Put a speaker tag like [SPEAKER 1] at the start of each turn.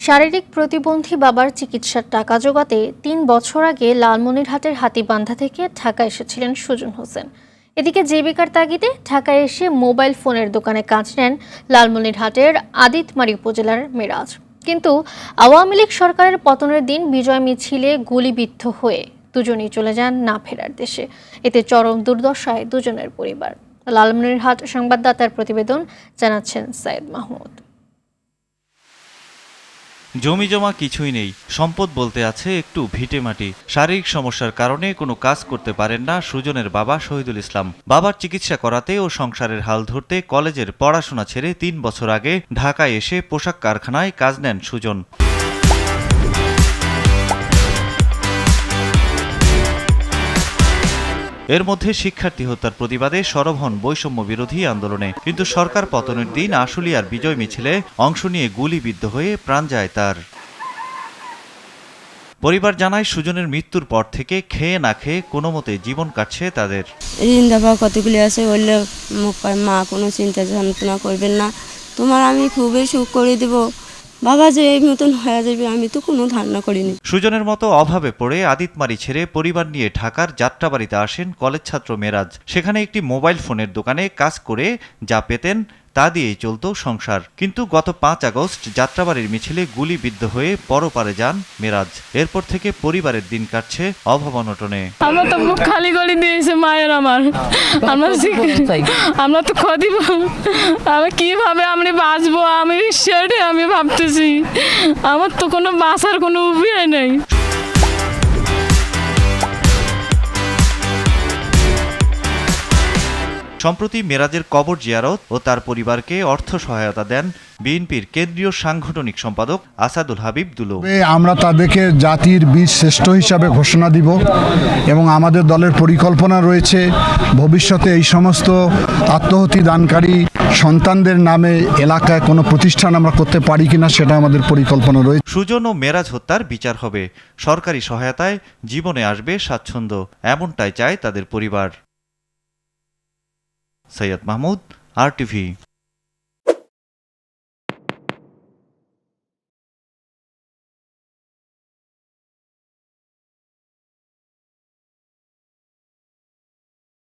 [SPEAKER 1] শারীরিক প্রতিবন্ধী বাবার চিকিৎসার টাকা জোগাতে ৩ বছর আগে লালমনিরহাটের হাতীবান্ধা থেকে ঢাকা এসেছিলেন সুজন হোসেন। এদিকে জীবিকার তাগিদে ঢাকায় এসে মোবাইল ফোনের দোকানে কাজ নেন লালমনিরহাটের আদিতমারি উপজেলার মেরাজ। কিন্তু আওয়ামী লীগ সরকারের পতনের দিন বিজয় মিছিলে গুলিবিদ্ধ হয়ে দুজনেই চলে যান না ফেরার দেশে। এতে চরম দুর্দশায় দুজনের পরিবার। লালমনিরহাট সংবাদদাতার প্রতিবেদন, জানাচ্ছেন সাইদ মাহমুদ।
[SPEAKER 2] জমিজমা কিছুই নেই, সম্পদ বলতে আছে একটু ভিটেমাটি। শারীরিক সমস্যার কারণে কোনো কাজ করতে পারেন না সুজনের বাবা শহীদুল ইসলাম। বাবার চিকিৎসা করাতে ও সংসারের হাল ধরতে কলেজের পড়াশোনা ছেড়ে ৩ বছর আগে ঢাকায় এসে পোশাক কারখানায় কাজ নেন সুজন। এর মধ্যে শিক্ষার্থী হত্যার প্রতিবাদে সরব হন বৈষম্য বিরোধী আন্দোলনে। কিন্তু সরকার পতনের দিন আশুলিয়ার বিজয় মিছিলে অংশ নিয়ে গুলিবিদ্ধ হয়ে প্রাণ যায় তার। পরিবার জানায়, সুজনের মৃত্যুর পর থেকে খেয়ে না খেয়ে কোনো মতে জীবন কাটছে তাদের।
[SPEAKER 3] ঋণ দেওয়া কতগুলি আছে বললে মা কোনো চিন্তা যন্ত্রণা করবেন না, তোমার আমি খুবই সুখ করে দেব। বাবা যে এই মতন হয়ে যাবে আমি তো কোনো ধারণা করিনি।
[SPEAKER 2] সুজনের মতো অভাবে পড়ে আদিতমারি ছেড়ে পরিবার নিয়ে ঢাকার যাত্রাবাড়িতে আসেন কলেজ ছাত্র মেরাজ। সেখানে একটি মোবাইল ফোনের দোকানে কাজ করে যা পেতেন তা দিয়েই চলত সংসার। কিন্তু গত ৫ আগস্ট যাত্রাবাড়ির মিছিলে গুলিবিদ্ধ হয়ে পরপারে যান মেরাজ। এরপর থেকে পরিবারের দিন কাটছে অভাব অনটনে।
[SPEAKER 4] আমরা তো মুখ খালি করে দিয়েছে মায়ের আমার। আমরা তো খদিব, আমি কিভাবে আমরা বাঁচবো আমি সেটাই আমি ভাবতেছি। আমার তো কোনো বাঁচার কোনো উপায় নেই।
[SPEAKER 2] সম্প্রতি মেরাজের কবর জিয়ারত ও তার পরিবারকে অর্থ সহায়তা দেন বিএনপির কেন্দ্রীয় সাংগঠনিক সম্পাদক আসাদুল হাবিব দুলো।
[SPEAKER 5] আমরা তাদেরকে জাতির বীর শ্রেষ্ঠ হিসাবে ঘোষণা দিব এবং আমাদের দলের পরিকল্পনা রয়েছে ভবিষ্যতে এই সমস্ত আত্মহতি দানকারী সন্তানদের নামে এলাকায় কোনো প্রতিষ্ঠান আমরা করতে পারি কিনা সেটা আমাদের পরিকল্পনা রয়েছে।
[SPEAKER 2] সুজন ও মেরাজ হত্যার বিচার হবে, সরকারি সহায়তায় জীবনে আসবে স্বাচ্ছন্দ্য, এমনটাই চায় তাদের পরিবার। সৈয়দ মাহমুদ, RTV।